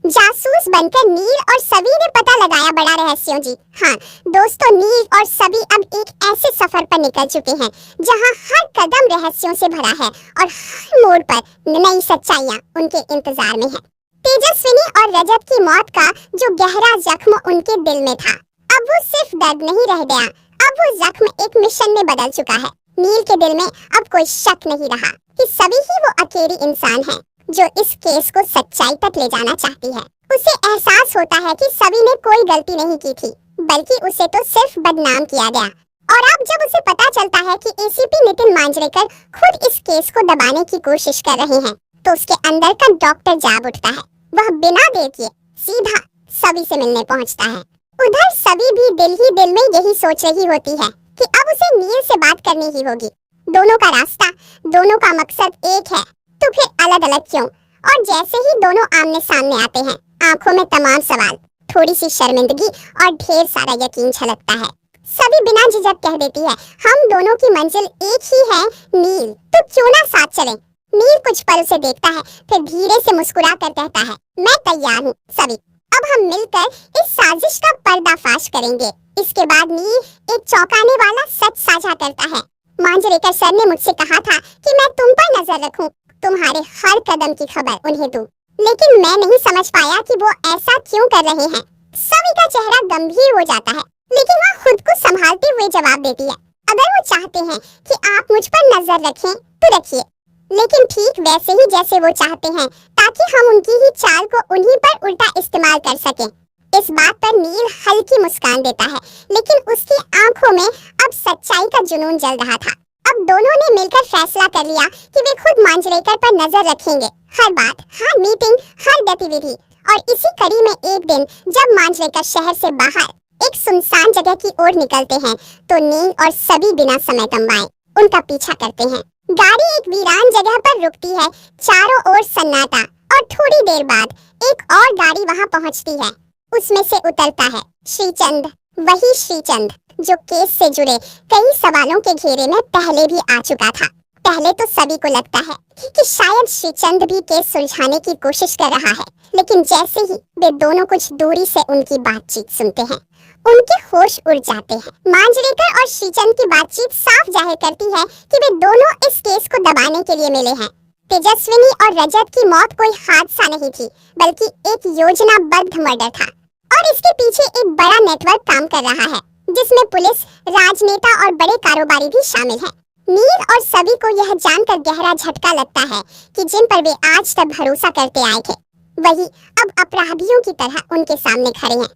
जासूस बनकर नील और सभी ने पता लगाया बड़ा रहस्यों जी। हाँ दोस्तों, नील और सभी अब एक ऐसे सफर पर निकल चुके हैं जहाँ हर कदम रहस्यों से भरा है और हर मोड़ पर नई सच्चाइयाँ उनके इंतजार में है। तेजस्विनी और रजत की मौत का जो गहरा जख्म उनके दिल में था, अब वो सिर्फ दर्द नहीं रह गया, अब वो जख्म एक मिशन में बदल चुका है। नील के दिल में अब कोई शक नहीं रहा कि सभी ही वो अकेली इंसान है जो इस केस को सच्चाई तक ले जाना चाहती है। उसे एहसास होता है कि सभी ने कोई गलती नहीं की थी, बल्कि उसे तो सिर्फ बदनाम किया गया। और अब जब उसे पता चलता है कि एसीपी नितिन मांजरेकर खुद इस केस को दबाने की कोशिश कर रहे हैं, तो उसके अंदर का डॉक्टर जाग उठता है। वह बिना देर किए सीधा सभी से मिलने पहुंचता है। उधर सभी भी दिल में यही सोच रही होती है कि अब उसे नील से बात करनी ही होगी। दोनों का रास्ता, दोनों का मकसद एक है, तो फिर अलग अलग क्यों? और जैसे ही दोनों आमने सामने आते हैं, आंखों में तमाम सवाल, थोड़ी सी शर्मिंदगी और ढेर सारा यकीन छलकता है। सभी बिना झिझक कह देती है, हम दोनों की मंजिल एक ही है नील, तो क्यों ना साथ चलें? नील कुछ पल उसे देखता है, फिर धीरे से मुस्कुरा कर कहता है, मैं तैयार हूँ सभी, अब हम मिलकर इस साजिश का पर्दाफाश करेंगे। इसके बाद नील एक चौंकाने वाला सच साझा करता है। मांजरेकर सर ने मुझसे कहा था कि मैं तुम पर नजर रखूं, तुम्हारे हर कदम की खबर उन्हें दूं, लेकिन मैं नहीं समझ पाया कि वो ऐसा क्यों कर रहे हैं। सभी का चेहरा गंभीर हो जाता है, लेकिन वह खुद को संभालते हुए जवाब देती है, अगर वो चाहते हैं कि आप मुझ पर नजर रखें तो रखिए, लेकिन ठीक वैसे ही जैसे वो चाहते हैं, ताकि हम उनकी ही चाल को उन्हीं पर उल्टा इस्तेमाल कर सकें। इस बात पर नील हल्की मुस्कान देता है, लेकिन उसकी आंखों में अब सच्चाई का जुनून जल रहा था। अब दोनों ने मिलकर फैसला कर लिया कि वे खुद मांजरेकर पर नजर रखेंगे, हर बात, हर मीटिंग, हर गतिविधि। और इसी कड़ी में एक दिन जब मांजरेकर शहर से बाहर एक सुनसान जगह की ओर निकलते हैं, तो नील और सभी बिना समय गंवाए उनका पीछा करते हैं। गाड़ी एक वीरान जगह पर रुकती है, चारों ओर सन्नाटा, और थोड़ी देर बाद एक और गाड़ी वहां पहुंचती है। उसमें से उतरता है श्रीचंद, वही श्रीचंद जो केस से जुड़े कई सवालों के घेरे में पहले भी आ चुका था। पहले तो सभी को लगता है कि शायद श्रीचंद भी केस सुलझाने की कोशिश कर रहा है, लेकिन जैसे ही वे दोनों कुछ दूरी से उनकी बातचीत सुनते हैं, उनके होश उड़ जाते हैं। मांजरेकर और श्रीचंद की बातचीत साफ जाहिर करती है कि वे दोनों इस केस को दबाने के लिए मिले हैं। तेजस्विनी और रजत की मौत कोई हादसा नहीं थी, बल्कि एक योजनाबद्ध मर्डर था, और इसके पीछे एक बड़ा नेटवर्क काम कर रहा है, जिसमें पुलिस, राजनेता और बड़े कारोबारी भी शामिल हैं। नील और सभी को यह जानकर गहरा झटका लगता है कि जिन पर वे आज तक भरोसा करते आए थे, वही अब अपराधियों की तरह उनके सामने खड़े हैं।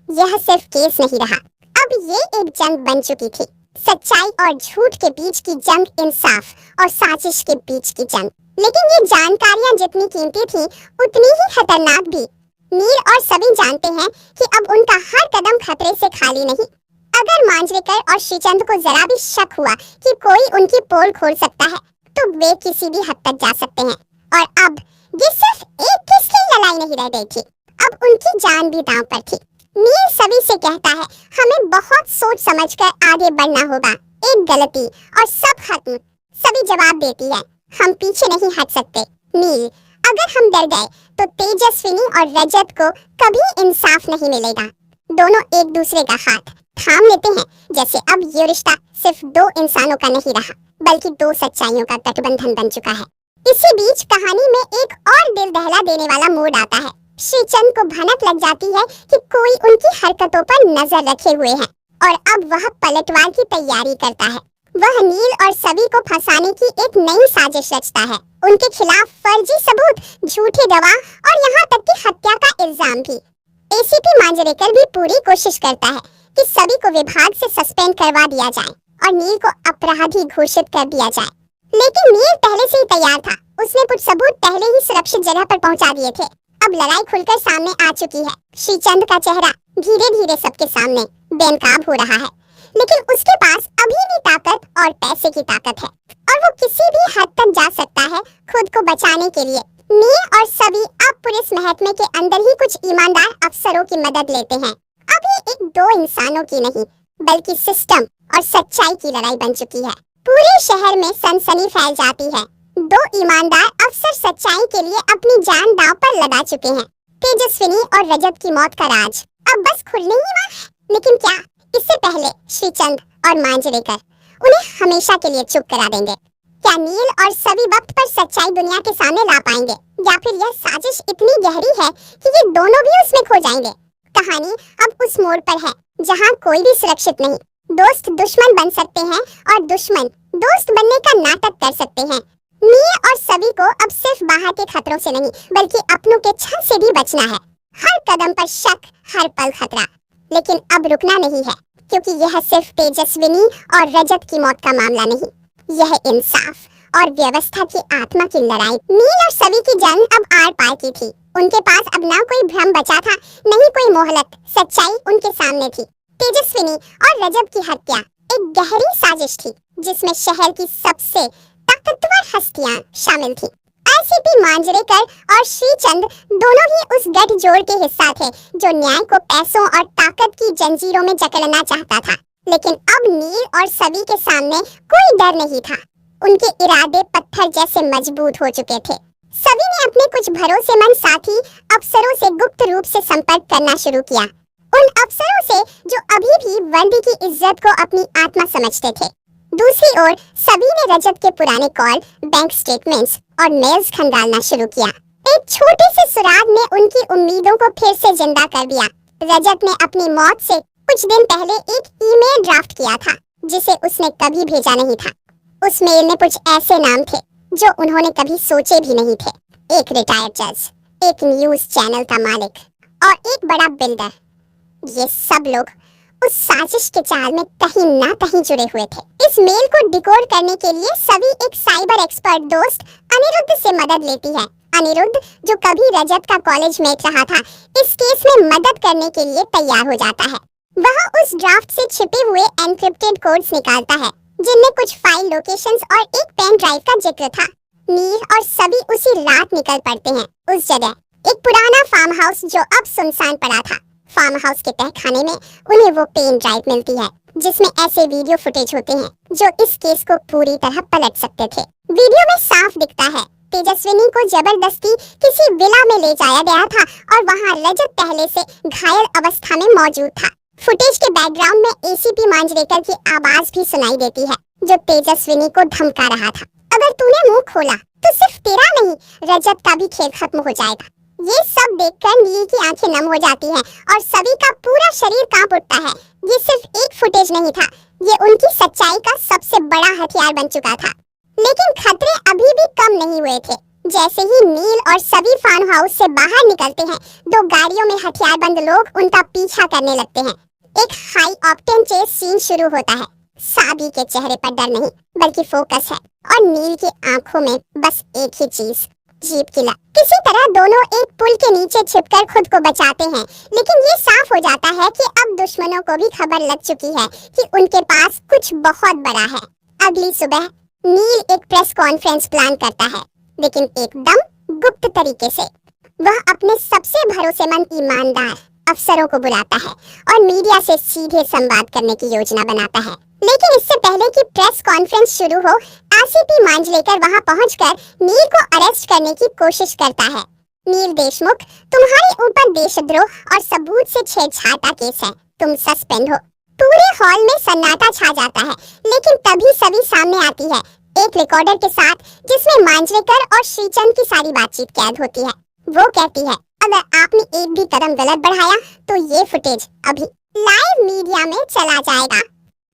यह सिर्फ केस नहीं रहा, अब ये एक जंग बन चुकी थी, सच्चाई और झूठ के बीच की जंग, इंसाफ और साजिश के बीच की जंग। लेकिन ये जानकारियां जितनी कीमती थी, उतनी ही खतरनाक भी। नील और सभी जानते हैं कि अब उनका हर कदम खतरे से खाली नहीं। अगर मांजरेकर और श्रीचंद को जरा भी शक हुआ कि कोई उनकी पोल खोल सकता है, तो वे किसी भी हद तक जा सकते हैं। और अब ये सिर्फ एक केस की लड़ाई नहीं रह गई थी, अब उनकी जान भी दांव पर थी। नील सभी से कहता है, हमें बहुत सोच समझकर आगे बढ़ना होगा, एक गलती और सब खत्म। सभी जवाब देती है, हम पीछे नहीं हट सकते। नील, अगर हम डर गए तो तेजस्विनी और रजत को कभी इंसाफ नहीं मिलेगा। दोनों एक दूसरे का हाथ थाम लेते हैं, जैसे अब ये रिश्ता सिर्फ दो इंसानों का नहीं रहा, बल्कि दो सच्चाइयों का गठबंधन बन चुका है। इसी बीच कहानी में एक और दिल दहला देने वाला मोड़ आता है। श्रीचंद को भनक लग जाती है कि कोई उनकी हरकतों पर नजर रखे हुए है, और अब वह पलटवार की तैयारी करता है। वह नील और सभी को फंसाने की एक नई साजिश रचता है। उनके खिलाफ फर्जी सबूत, झूठे गवाह और यहाँ तक कि हत्या का इल्जाम भी। एसीपी मांजरेकर भी पूरी कोशिश करता है कि सभी को विभाग से सस्पेंड करवा दिया जाए और नील को अपराधी घोषित कर दिया जाए। लेकिन नील पहले से ही तैयार था, उसने कुछ सबूत पहले ही सुरक्षित जगह पर पहुंचा दिए थे। अब लड़ाई खुलकर सामने आ चुकी है। श्रीचंद का चेहरा धीरे धीरे सबके सामने बेनकाब हो रहा है, लेकिन उसके पास अभी भी ताकत और पैसे की ताकत है, और वो किसी भी हद तक जा सकता है खुद को बचाने के लिए। नील और सभी अब पुलिस महकमे के अंदर ही कुछ ईमानदार अफसरों की मदद लेते हैं। अब ये एक दो इंसानों की नहीं, बल्कि सिस्टम और सच्चाई की लड़ाई बन चुकी है। पूरे शहर में सनसनी फैल जाती है। दो ईमानदार अफसर सच्चाई के लिए अपनी जान दांव पर लगा चुके हैं। तेजस्विनी और रजत की मौत का राज अब बस खुलने ही वाला है। लेकिन क्या इससे पहले श्रीचंद और मांजरेकर उन्हें हमेशा के लिए चुप करा देंगे? क्या नील और सभी वक्त पर सच्चाई दुनिया के सामने ला पाएंगे, या फिर यह साजिश इतनी गहरी है कि ये दोनों भी उसमें खो जाएंगे? कहानी अब उस मोड़ पर है जहाँ कोई भी सुरक्षित नहीं। दोस्त दुश्मन बन सकते हैं और दुश्मन दोस्त बनने का नाटक कर सकते हैं। नील और सभी को अब सिर्फ बाहर के खतरों से नहीं बल्कि अपनों के छल से भी बचना है। हर कदम पर शक, हर पल खतरा। लेकिन अब रुकना नहीं है, क्योंकि यह सिर्फ तेजस्विनी और रजत की मौत का मामला नहीं, यह इंसाफ और व्यवस्था की आत्मा की लड़ाई। नील और सभी की जंग अब आर पार की थी। उनके पास अब ना कोई भ्रम बचा था, नहीं कोई मोहलत। सच्चाई उनके सामने थी। तेजस्विनी और रजत की हत्या एक गहरी साजिश थी, जिसमें शहर की सबसे ताकतवर हस्तियां शामिल थी। आईसीपी मांजरेकर और श्रीचंद दोनों ही उस गठजोड़ के हिस्सा थे जो न्याय को पैसों और ताकत की जंजीरों में जकड़ना चाहता था। लेकिन अब नील और सभी के सामने कोई डर नहीं था। उनके इरादे पत्थर जैसे मजबूत हो चुके थे। सभी ने अपने कुछ भरोसेमंद साथी अफसरों से गुप्त रूप से संपर्क करना शुरू किया। उन अफसरों से जो अभी भी वर्दी की इज्जत को अपनी आत्मा समझते थे। दूसरी ओर सभी ने रजत के पुराने कॉल, बैंक स्टेटमेंट्स और मेल्स खंगालना शुरू किया। एक छोटे से सुराग ने उनकी उम्मीदों को फिर से जिंदा कर दिया। रजत ने अपनी मौत से कुछ दिन पहले एक ईमेल ड्राफ्ट किया था, जिसे उसने कभी भेजा नहीं था। उस मेल में कुछ ऐसे नाम थे जो उन्होंने कभी सोचे भी नहीं थे। एक रिटायर्ड जज, एक न्यूज चैनल का मालिक और एक बड़ा बिल्डर। ये सब लोग उस साजिश के जाल में कहीं ना कहीं जुड़े हुए थे। इस मेल को डिकोड करने के लिए सभी एक साइबर एक्सपर्ट दोस्त अनिरुद्ध से मदद लेती है। अनिरुद्ध, जो कभी रजत का कॉलेज मेट रहा था, इस केस में मदद करने के लिए तैयार हो जाता है। वह उस ड्राफ्ट से छिपे हुए एन्क्रिप्टेड कोड्स निकालता है, जिनमें कुछ फाइल लोकेशंस और एक पेन ड्राइव का जिक्र था। नील और सभी उसी रात निकल पड़ते हैं उस जगह, एक पुराना फार्म हाउस जो अब सुनसान पड़ा था। फार्म हाउस के तहखाने में उन्हें वो पेन ड्राइव मिलती है, जिसमें ऐसे वीडियो फुटेज होते हैं जो इस केस को पूरी तरह पलट सकते थे। वीडियो में साफ दिखता है तेजस्विनी को जबरदस्ती किसी विला में ले जाया गया था और वहाँ रजत पहले से घायल अवस्था में मौजूद था। फुटेज के बैकग्राउंड में एसीपी मांजरेकर की आवाज भी सुनाई देती है, जो तेजस्विनी को धमका रहा था। अगर तूने मुंह खोला तो सिर्फ तेरा नहीं, रजत का भी खेल खत्म हो जाएगा। ये सब देखकर नील की आंखें नम हो जाती हैं और सभी का पूरा शरीर कांप उठता है। ये सिर्फ एक फुटेज नहीं था, ये उनकी सच्चाई का सबसे बड़ा हथियार बन चुका था। लेकिन खतरे अभी भी कम नहीं हुए थे। जैसे ही नील और सभी फार्म हाउस से बाहर निकलते हैं, दो गाड़ियों में हथियारबंद लोग उनका पीछा करने लगते हैं। एक हाई ऑक्टेन चेस सीन शुरू होता है। साबी के चेहरे पर डर नहीं बल्कि फोकस है, और नील की आंखों में बस एक ही चीज, जीप की लत। किसी तरह दोनों एक पुल के नीचे छिपकर खुद को बचाते हैं, लेकिन ये साफ हो जाता है कि अब दुश्मनों को भी खबर लग चुकी है कि उनके पास कुछ बहुत बड़ा है। अगली सुबह नील एक प्रेस कॉन्फ्रेंस प्लान करता है, लेकिन एकदम गुप्त तरीके से। वह अपने सबसे भरोसेमंद ईमानदार अफसरों को बुलाता है और मीडिया से सीधे संवाद करने की योजना बनाता है। लेकिन इससे पहले कि प्रेस कॉन्फ्रेंस शुरू हो, आईसीपी मांजरेकर वहां पहुंचकर नील को अरेस्ट करने की कोशिश करता है। नील देशमुख, तुम्हारे ऊपर देशद्रोह और सबूत से छेड़छाड़ का केस है, तुम सस्पेंड हो। पूरे हॉल में सन्नाटा छा जाता है, लेकिन तभी सभी सामने आती है, एक रिकॉर्डर के साथ, जिसमें मांजरेकर और श्रीचंद की सारी बातचीत कैद होती है। वो कहती है, अगर आपने एक भी कदम गलत बढ़ाया तो ये फुटेज अभी लाइव मीडिया में चला जाएगा।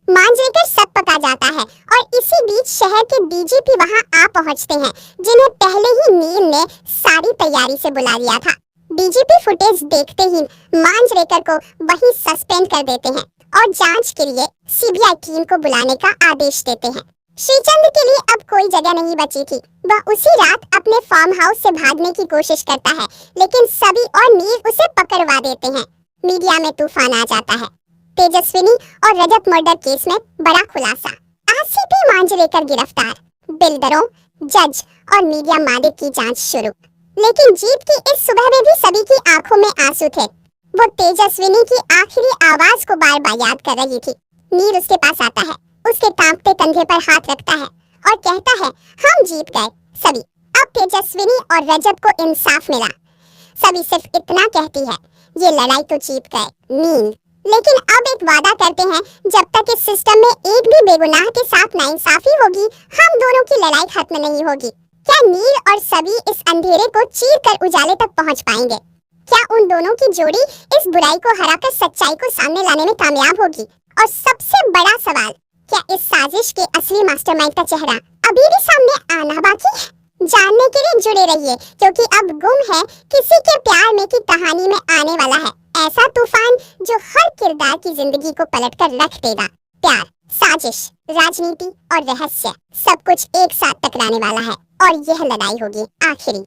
मांजरेकर सब पका जाता है और इसी बीच शहर के डीजीपी वहां आ पहुंचते हैं, जिन्हें पहले ही नील ने सारी तैयारी से बुला लिया था। डीजीपी फुटेज देखते ही मांजरेकर को वहीं सस्पेंड कर देते हैं और जांच के लिए सीबीआई टीम को बुलाने का आदेश देते हैं। श्रीचंद के लिए अब कोई जगह नहीं बची थी। वह उसी रात अपने फार्म हाउस से भागने की कोशिश करता है, लेकिन सभी और नील उसे पकड़वा देते हैं। मीडिया में तूफान आ जाता है। तेजस्विनी और रजत मर्डर केस में बड़ा खुलासा। आईसीपी मांजरेकर गिरफ्तार, बिल्डरों, जज और मीडिया मालिक की जांच शुरू। लेकिन जीत की इस सुबह में भी सभी की आंखों में आंसू थे। वो तेजस्विनी की आखिरी आवाज को बार बार याद कर रही थी। नील उसके पास आता है, उसके कांपते कंधे पर हाथ रखता है और कहता है, हम जीत गए सभी। अब तेजस्विनी और रजत को इंसाफ मिला। सभी सिर्फ इतना कहती है, ये लड़ाई तो जीत गए नील। लेकिन अब एक वादा करते हैं, जब तक इस सिस्टम में एक भी बेगुनाह के साथ नाइंसाफी होगी, हम दोनों की लड़ाई खत्म नहीं होगी। क्या नील और सभी इस अंधेरे को चीर कर उजाले तक पहुंच पाएंगे? क्या उन दोनों की जोड़ी इस बुराई को हराकर सच्चाई को सामने लाने में कामयाब होगी? और सबसे बड़ा सवाल, क्या इस साजिश के असली मास्टरमाइंड का चेहरा अभी भी सामने आना बाकी है? जानने के लिए जुड़े रहिए, क्योंकि अब गुम है किसी के प्यार में की कहानी में आने वाला है ऐसा तूफान जो हर किरदार की जिंदगी को पलटकर रख देगा। प्यार, साजिश, राजनीति और रहस्य, सब कुछ एक साथ टकराने वाला है और यह लड़ाई होगी आखिरी।